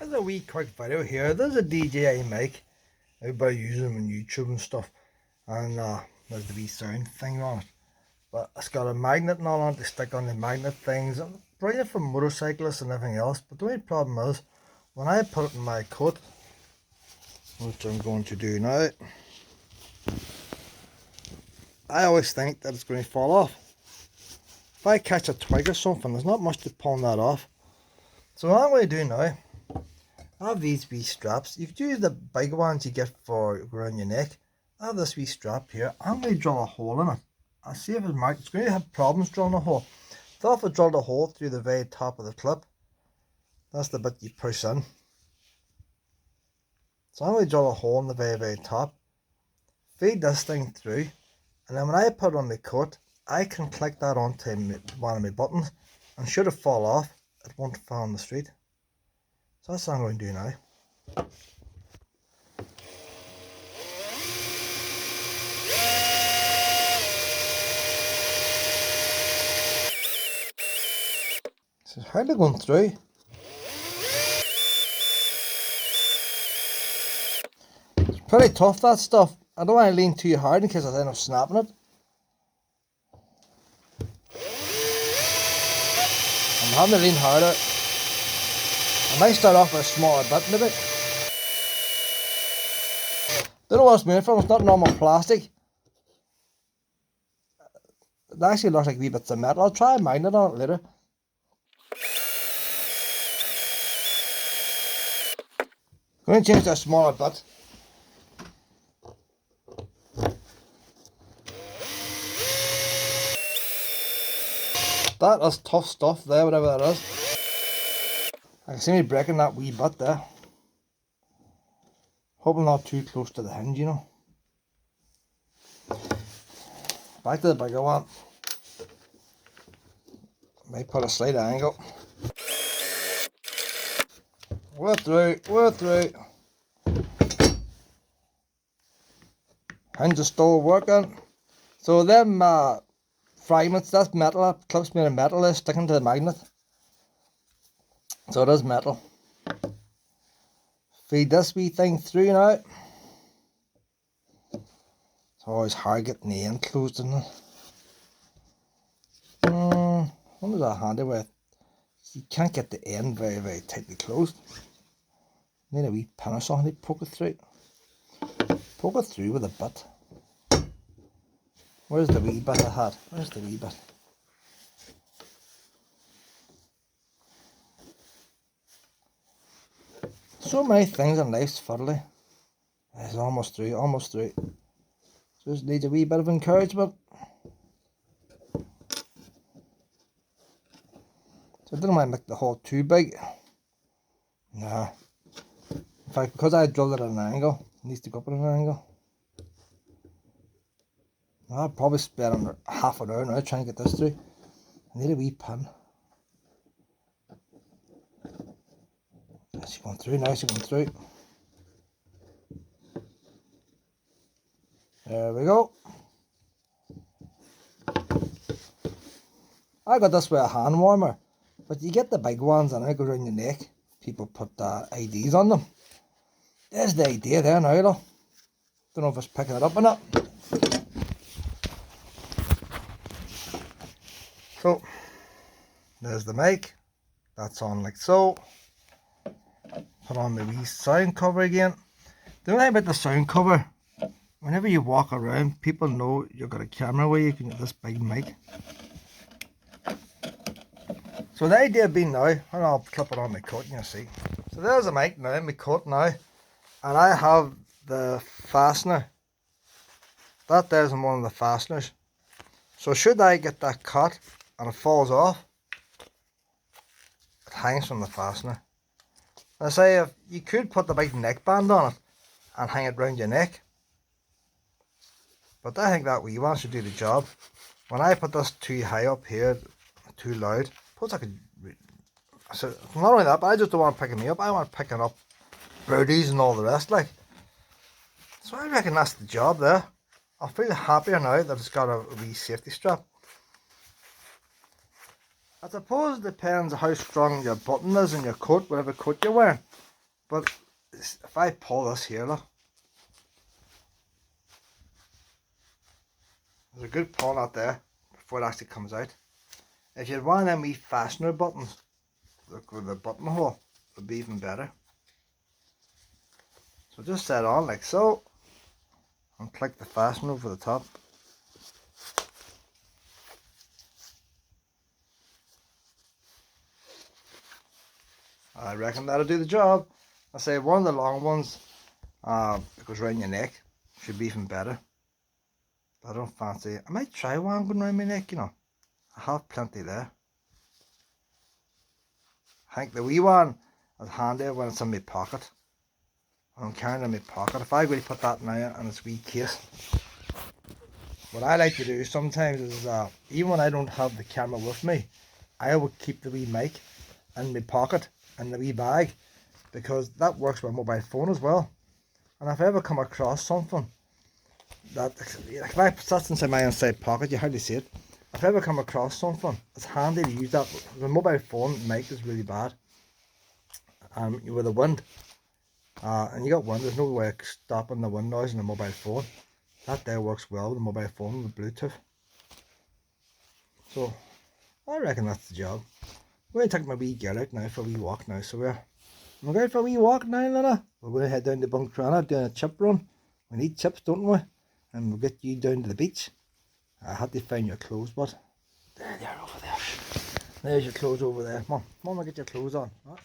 There's a wee quick video here. There's a DJI Mic. Everybody uses them on YouTube and stuff. And there's the wee sound thing on it. But it's got a magnet and all on it to stick on the magnet things. And brilliant for motorcyclists and everything else. But the only problem is, when I put it in my coat, which I'm going to do now, I always think that it's going to fall off. If I catch a twig or something, there's not much to pulling that off. So what I'm going to do now, I have these wee straps. You could use the big ones you get for around your neck. I have this wee strap here. I'm going to drill a hole in it. I'll see if it's marked. It's going to have problems drilling a hole. So if I drilled a hole through the very top of the clip, that's the bit you push in. So I'm going to drill a hole in the very top, feed this thing through, and then when I put it on my coat, I can click that onto one of my buttons, and should it fall off, it won't fall on the street. So that's what I'm going to do now. So it's hardly going through. It's pretty tough, that stuff. I don't want to lean too hard in case I end up snapping it. I'm having to lean harder. I might start off with a smaller bit maybe. Don't know what it's made from, it's not normal plastic. It actually looks like wee bits of metal. I'll try a magnet on it later. I'm going to change to a smaller bit. That is tough stuff there, whatever that is. I can see me breaking that wee bit there. Hope I'm not too close to the hinge, you know. Back to the bigger one. Might put a slight angle. We're through, we're through. Hinge is still working. So them fragments, that's metal, that clip's made of metal, is sticking to the magnet. So it is metal. Feed this wee thing through now. It's always hard getting the end closed in it. I wonder if that handy with. You can't get the end very tightly closed. Need a wee pin or something to poke it through. Poke it through with a bit. Where's the wee bit I had? Where's the wee bit? So many things in life's fiddly. It's almost through, almost through. Just needs a wee bit of encouragement. So I didn't want to make the hole too big. Nah. In fact, because I drilled it at an angle, it needs to go up at an angle. I'll probably spend under half an hour now trying to get this through. I need a wee pin. She's going through now, she's going through. There we go. I got this with a hand warmer, but you get the big ones and I go around your neck. People put IDs on them. There's the idea there now, though. Don't know if it's picking it up or not. So, there's the mic. That's on like so. Put on the wee sound cover again. The only thing about the sound cover, whenever you walk around, people know you've got a camera where you can get this big mic. So the idea being now, and I'll clip it on my coat and you'll see. So there's a mic now in my coat now, and I have the fastener. That there's one of the fasteners. So should I get that cut and it falls off, it hangs from the fastener. I say, if you could put the big neckband on it and hang it round your neck, but I think that wee one should do the job. When I put this too high up here, too loud, puts like a, so not only that, but I just don't want it picking me up. I want it picking up birdies and all the rest, like. So I reckon that's the job there. I feel happier now that it's got a wee safety strap. I suppose it depends how strong your button is in your coat, whatever coat you're wearing. But if I pull this here, look, there's a good pull out there before it actually comes out. If you had one of them wee fastener buttons, look with the button hole, it would be even better. So just set it on like so, and click the fastener over the top. I reckon that'll do the job. I say one of the long ones, it goes around your neck, should be even better. But I don't fancy it. I might try one going around my neck, you know. I have plenty there. I think the wee one is handy when it's in my pocket. I'm carrying it in my pocket. If I really put that now in its wee case. What I like to do sometimes is, even when I don't have the camera with me, I will keep the wee mic in my pocket, in the wee bag, because that works with a mobile phone as well. And if I ever come across something that, like if I put that inside my inside pocket, you hardly see it. If I ever come across something, it's handy to use that. The mobile phone mic is really bad. With the wind, and you got wind, there's no way of stopping the wind noise in the mobile phone. That there works well with the mobile phone with Bluetooth. So I reckon that's the job. We're going to take my wee girl out now for a wee walk now. So we're going for a wee walk now, Lana. We're going to head down to Buncrana doing a chip run. We need chips, don't we? And we'll get you down to the beach. I had to find your clothes, but there they are over there. There's your clothes over there. Come on, I'll get your clothes on. Right.